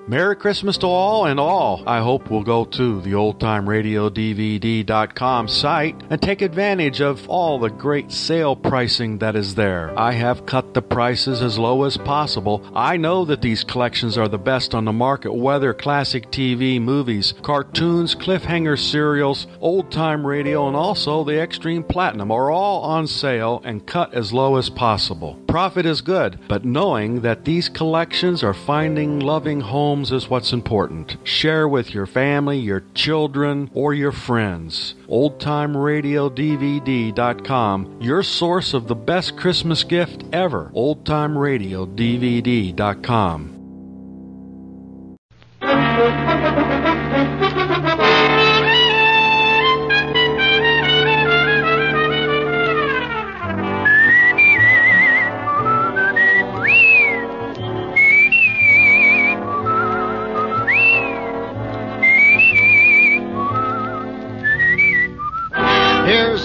Merry Christmas to all, and all I hope will go to the oldtimeradiodvd.com site and take advantage of all the great sale pricing that is there. I have cut the prices as low as possible. I know that these collections are the best on the market, whether classic TV, movies, cartoons, cliffhanger serials, old-time radio, and also the Extreme Platinum are all on sale and cut as low as possible. Profit is good, but knowing that these collections are finding loving homes is what's important. Share with your family, your children, or your friends. OldTimeRadioDVD.com, your source of the best Christmas gift ever. OldTimeRadioDVD.com.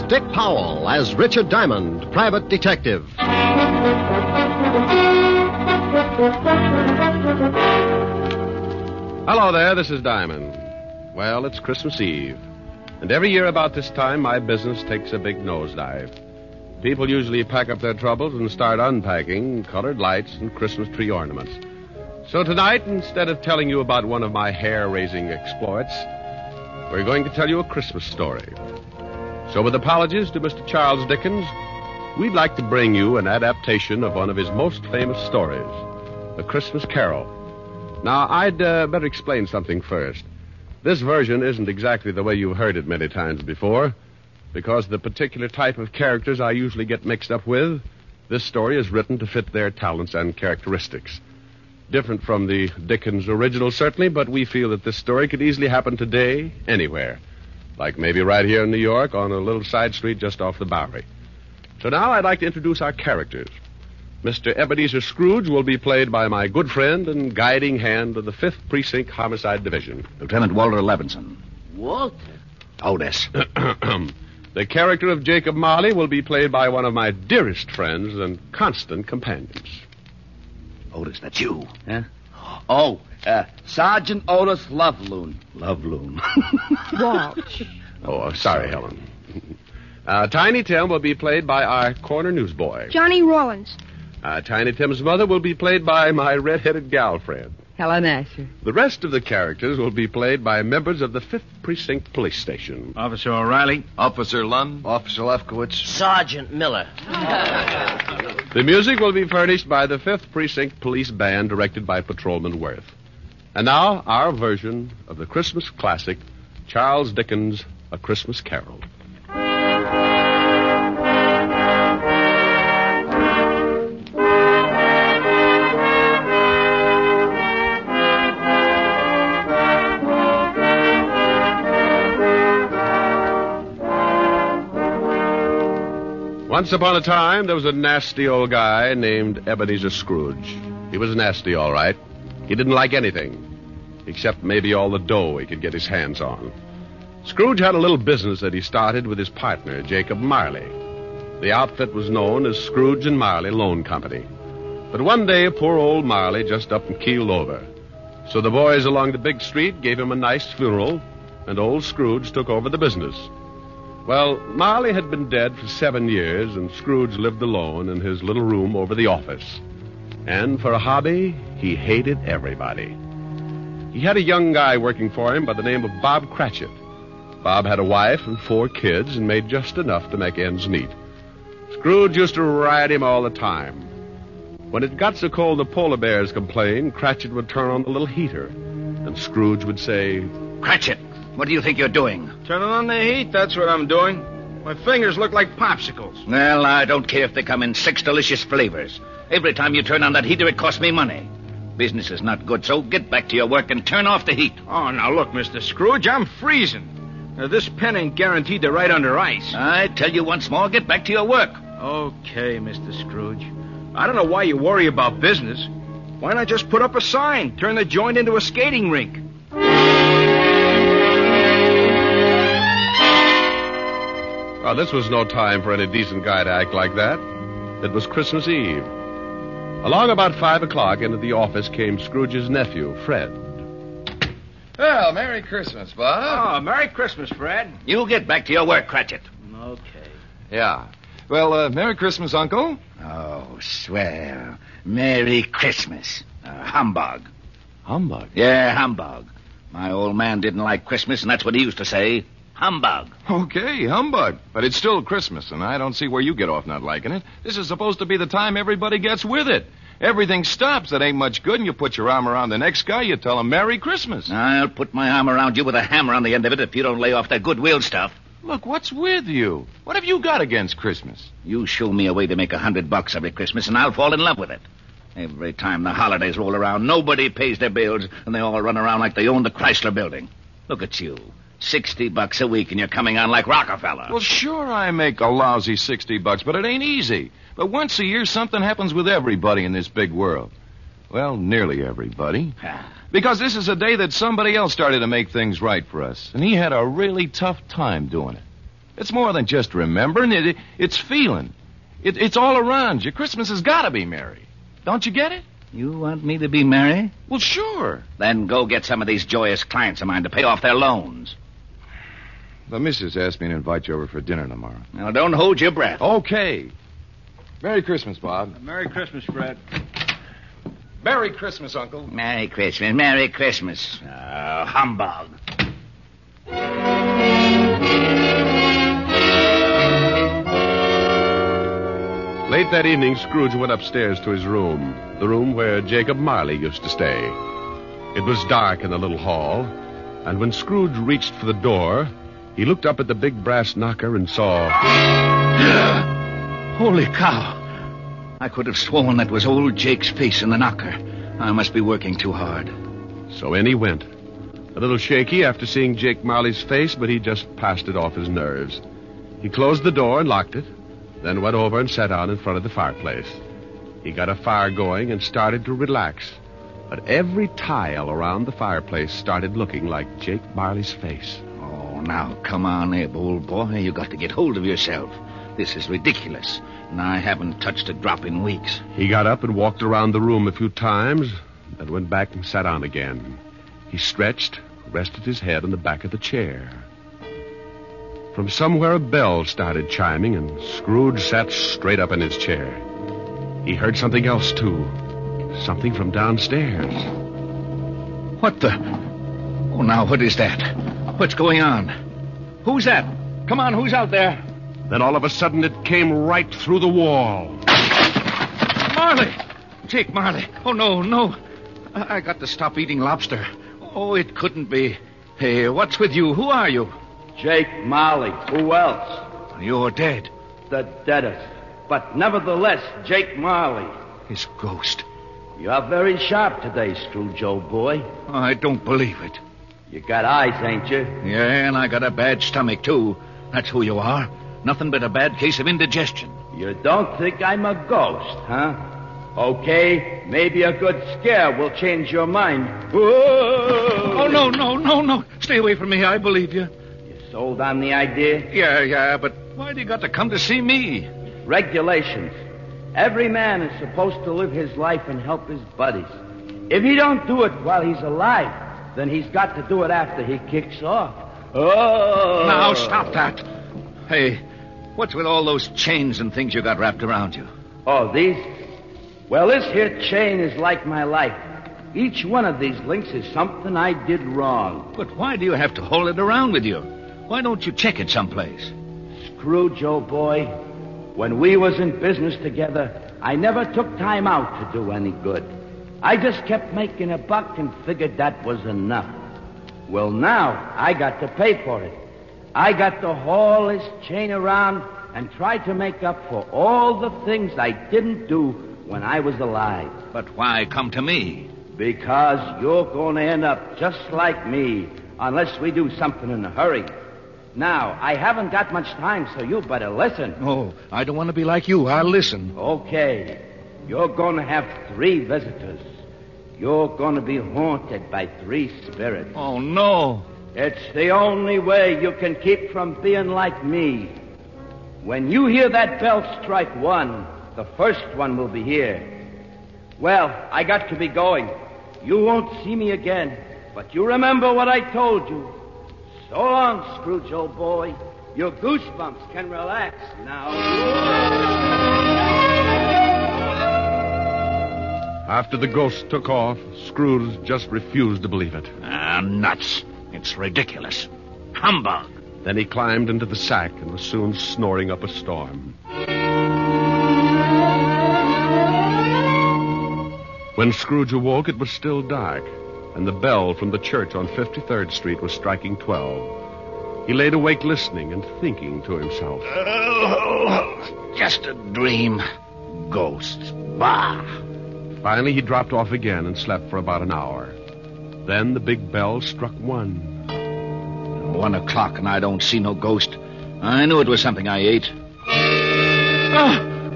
Dick Powell as Richard Diamond, private detective. Hello there, this is Diamond. Well, it's Christmas Eve, and every year about this time, my business takes a big nosedive. People usually pack up their troubles and start unpacking colored lights and Christmas tree ornaments. So tonight, instead of telling you about one of my hair-raising exploits, we're going to tell you a Christmas story. So with apologies to Mr. Charles Dickens, we'd like to bring you an adaptation of one of his most famous stories, A Christmas Carol. Now, I'd better explain something first. This version isn't exactly the way you've heard it many times before. Because of the particular type of characters I usually get mixed up with, this story is written to fit their talents and characteristics. Different from the Dickens original, certainly, but we feel that this story could easily happen today, anywhere. Like maybe right here in New York on a little side street just off the Bowery. So now I'd like to introduce our characters. Mr. Ebenezer Scrooge will be played by my good friend and guiding hand of the 5th Precinct Homicide Division, Lieutenant Walter Levinson. Walter? Otis. The character of Jacob Marley will be played by one of my dearest friends and constant companions. Otis, that's you. Huh? Oh, Sergeant Otis Loveloon. Loveloon. Walt. Oh, sorry, Helen. Tiny Tim will be played by our corner newsboy. Johnny Rollins. Tiny Tim's mother will be played by my red-headed gal friend. Helen Asher. The rest of the characters will be played by members of the 5th Precinct Police Station. Officer O'Reilly. Officer Lund. Officer Lefkowitz. Sergeant Miller. The music will be furnished by the 5th Precinct Police Band, directed by Patrolman Worth. And now, our version of the Christmas classic, Charles Dickens' A Christmas Carol. Once upon a time, there was a nasty old guy named Ebenezer Scrooge. He was nasty, all right. He didn't like anything, except maybe all the dough he could get his hands on. Scrooge had a little business that he started with his partner, Jacob Marley. The outfit was known as Scrooge and Marley Loan Company. But one day, poor old Marley just up and keeled over. So the boys along the big street gave him a nice funeral, and old Scrooge took over the business. Well, Marley had been dead for 7 years, and Scrooge lived alone in his little room over the office. And for a hobby, he hated everybody. He had a young guy working for him by the name of Bob Cratchit. Bob had a wife and 4 kids and made just enough to make ends meet. Scrooge used to ride him all the time. When it got so cold the polar bears complained, Cratchit would turn on the little heater, and Scrooge would say, Cratchit, what do you think you're doing? Turning on the heat, that's what I'm doing. My fingers look like popsicles. Well, I don't care if they come in 6 delicious flavors. Every time you turn on that heater, it costs me money. Business is not good, so get back to your work and turn off the heat. Oh, now look, Mr. Scrooge, I'm freezing. Now, this pen ain't guaranteed to ride under ice. I tell you once more, get back to your work. Okay, Mr. Scrooge. I don't know why you worry about business. Why not just put up a sign, turn the joint into a skating rink? Well, this was no time for any decent guy to act like that. It was Christmas Eve. Along about 5 o'clock, into the office came Scrooge's nephew, Fred. Well, Merry Christmas, Bob. Oh, Merry Christmas, Fred. You get back to your work, Cratchit. Okay. Yeah. Well, Merry Christmas, Uncle. Oh, swell. Merry Christmas. Humbug. Humbug. Yeah, humbug. My old man didn't like Christmas, and that's what he used to say. Humbug. Okay, humbug. But it's still Christmas, and I don't see where you get off not liking it. This is supposed to be the time everybody gets with it. Everything stops. That ain't much good, and you put your arm around the next guy, you tell him Merry Christmas. I'll put my arm around you with a hammer on the end of it if you don't lay off that goodwill stuff. Look, what's with you? What have you got against Christmas? You show me a way to make $100 every Christmas, and I'll fall in love with it. Every time the holidays roll around, nobody pays their bills, and they all run around like they own the Chrysler Building. Look at you. $60 a week, and you're coming on like Rockefeller. Well, sure, I make a lousy $60, but it ain't easy. But once a year, something happens with everybody in this big world. Well, nearly everybody. Because this is a day that somebody else started to make things right for us, and he had a really tough time doing it. It's more than just remembering. It's feeling. It's all around you. Christmas has got to be merry. Don't you get it? You want me to be merry? Well, sure. Then go get some of these joyous clients of mine to pay off their loans. The missus asked me to invite you over for dinner tomorrow. Now, don't hold your breath. Okay. Merry Christmas, Bob. Merry Christmas, Fred. Merry Christmas, Uncle. Merry Christmas, Merry Christmas. Humbug. Late that evening, Scrooge went upstairs to his room, the room where Jacob Marley used to stay. It was dark in the little hall, and when Scrooge reached for the door, he looked up at the big brass knocker and saw... Holy cow. I could have sworn that was old Jake's face in the knocker. I must be working too hard. So in he went. A little shaky after seeing Jake Marley's face, but he just passed it off his nerves. He closed the door and locked it, then went over and sat down in front of the fireplace. He got a fire going and started to relax. But every tile around the fireplace started looking like Jake Marley's face. Oh, now, come on, Abe, old boy. You got to get hold of yourself. This is ridiculous, and I haven't touched a drop in weeks. He got up and walked around the room a few times, then went back and sat down again. He stretched, rested his head on the back of the chair. From somewhere a bell started chiming, and Scrooge sat straight up in his chair. He heard something else, too. Something from downstairs. What the... Oh, now, what is that? What's going on? Who's that? Come on, who's out there? Then all of a sudden it came right through the wall. Marley! Jake Marley. Oh, no. I got to stop eating lobster. Oh, it couldn't be. Hey, what's with you? Who are you? Jake Marley. Who else? You're dead. The deadest. But nevertheless, Jake Marley. His ghost. You're very sharp today, Scrooge, old boy. I don't believe it. You got eyes, ain't you? Yeah, and I got a bad stomach, too. That's who you are. Nothing but a bad case of indigestion. You don't think I'm a ghost, huh? Okay, maybe a good scare will change your mind. Whoa! Oh, no. Stay away from me. I believe you. You sold on the idea? Yeah, but why do you got to come to see me? Regulations. Every man is supposed to live his life and help his buddies. If he don't do it while he's alive, then he's got to do it after he kicks off. Oh! Now, stop that. Hey, what's with all those chains and things you got wrapped around you? Oh, these? Well, this here chain is like my life. Each one of these links is something I did wrong. But why do you have to hold it around with you? Why don't you check it someplace? Scrooge, old boy, when we was in business together, I never took time out to do any good. I just kept making a buck and figured that was enough. Well, now I got to pay for it. I got to haul this chain around and try to make up for all the things I didn't do when I was alive. But why come to me? Because you're going to end up just like me unless we do something in a hurry. Now, I haven't got much time, so you better listen. Oh, I don't want to be like you. I'll listen. Okay. You're going to have 3 visitors. You're going to be haunted by 3 spirits. Oh, no. It's the only way you can keep from being like me. When you hear that bell strike 1, the first one will be here. Well, I got to be going. You won't see me again, but you remember what I told you. So long, Scrooge, old boy. Your goosebumps can relax now. After the ghost took off, Scrooge just refused to believe it. Nuts. It's ridiculous. Humbug. Then he climbed into the sack and was soon snoring up a storm. When Scrooge awoke, it was still dark, and the bell from the church on 53rd Street was striking 12. He laid awake listening and thinking to himself. Oh, just a dream. Ghosts. Bah. Finally, he dropped off again and slept for about an hour. Then the big bell struck 1. 1 o'clock and I don't see no ghost. I knew it was something I ate.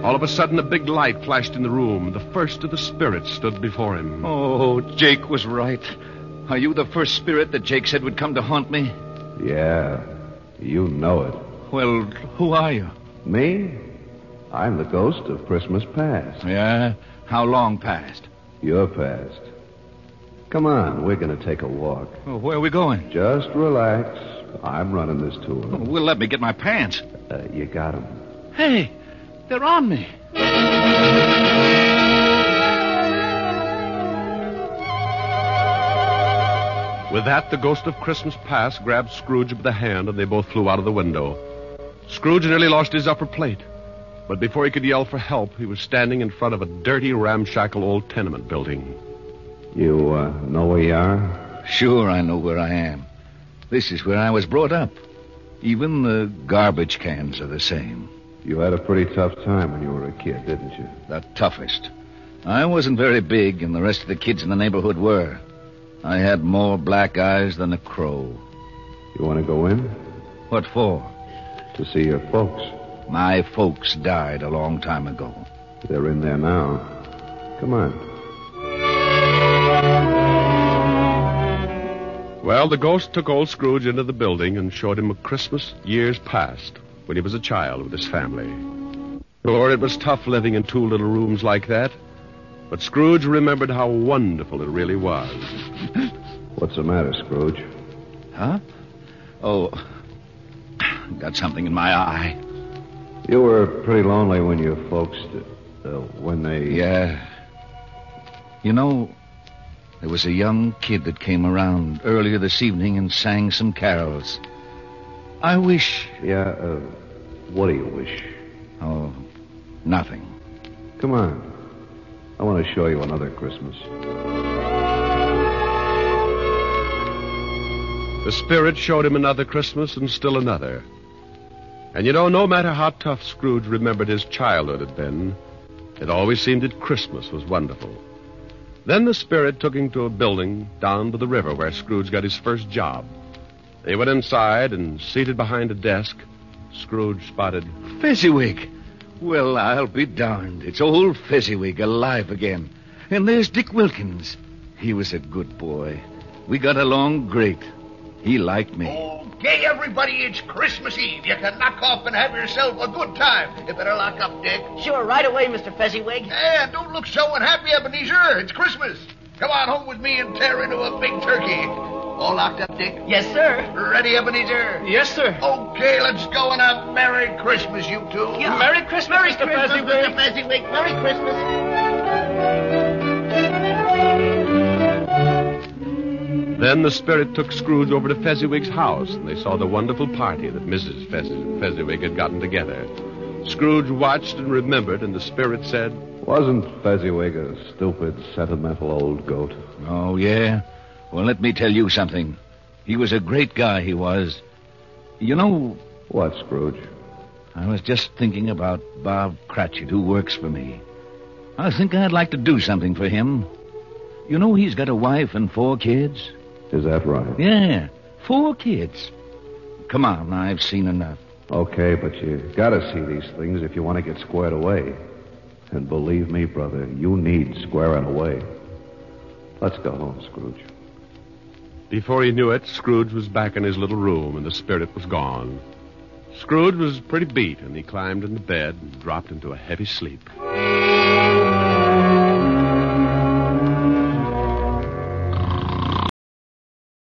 All of a sudden, a big light flashed in the room. The first of the spirits stood before him. Oh, Jake was right. Are you the first spirit that Jake said would come to haunt me? Yeah, you know it. Well, who are you? Me? I'm the ghost of Christmas past. Yeah? How long past? Your past. Come on, we're going to take a walk. Oh, where are we going? Just relax. I'm running this tour. Oh, well, let me get my pants. You got 'em. Hey, they're on me. With that, the ghost of Christmas past grabbed Scrooge by the hand, and they both flew out of the window. Scrooge nearly lost his upper plate. But before he could yell for help, he was standing in front of a dirty, ramshackle old tenement building. You know where you are? Sure, I know where I am. This is where I was brought up. Even the garbage cans are the same. You had a pretty tough time when you were a kid, didn't you? The toughest. I wasn't very big, and the rest of the kids in the neighborhood were. I had more black eyes than a crow. You want to go in? What for? To see your folks. My folks died a long time ago. They're in there now. Come on. Well, the ghost took old Scrooge into the building and showed him a Christmas years past, when he was a child with his family. Sure, it was tough living in 2 little rooms like that, but Scrooge remembered how wonderful it really was. What's the matter, Scrooge? Huh? Oh, got something in my eye. You were pretty lonely when your folks, when they... Yeah. You know, there was a young kid that came around earlier this evening and sang some carols. I wish... Yeah, what do you wish? Oh, nothing. Come on. I want to show you another Christmas. The spirit showed him another Christmas and still another. And you know, no matter how tough Scrooge remembered his childhood had been, it always seemed that Christmas was wonderful. Then the spirit took him to a building down by the river where Scrooge got his first job. They went inside, and seated behind a desk, Scrooge spotted... Fezziwig! Well, I'll be darned. It's old Fezziwig alive again. And there's Dick Wilkins. He was a good boy. We got along great. He liked me. Okay, everybody, it's Christmas Eve. You can knock off and have yourself a good time. You better lock up, Dick. Sure, right away, Mr. Fezziwig. And don't look so unhappy, Ebenezer. It's Christmas. Come on home with me and tear into a big turkey. All locked up, Dick? Yes, sir. Ready, Ebenezer? Yes, sir. Okay, let's go and have Merry Christmas, you two. Yeah. Merry Christmas, Mr. Fezziwig. Mr. Fezziwig. Merry Christmas. Then the spirit took Scrooge over to Fezziwig's house, and they saw the wonderful party that Mrs. Fezziwig had gotten together. Scrooge watched and remembered, and the spirit said... Wasn't Fezziwig a stupid, sentimental old goat? Oh, yeah? Well, let me tell you something. He was a great guy, he was. You know... What, Scrooge? I was just thinking about Bob Cratchit, who works for me. I think I'd like to do something for him. You know he's got a wife and 4 kids? Is that right? Yeah, 4 kids. Come on, I've seen enough. Okay, but you gotta see these things if you want to get squared away. And believe me, brother, you need squaring away. Let's go home, Scrooge. Before he knew it, Scrooge was back in his little room, and the spirit was gone. Scrooge was pretty beat, and he climbed into bed and dropped into a heavy sleep.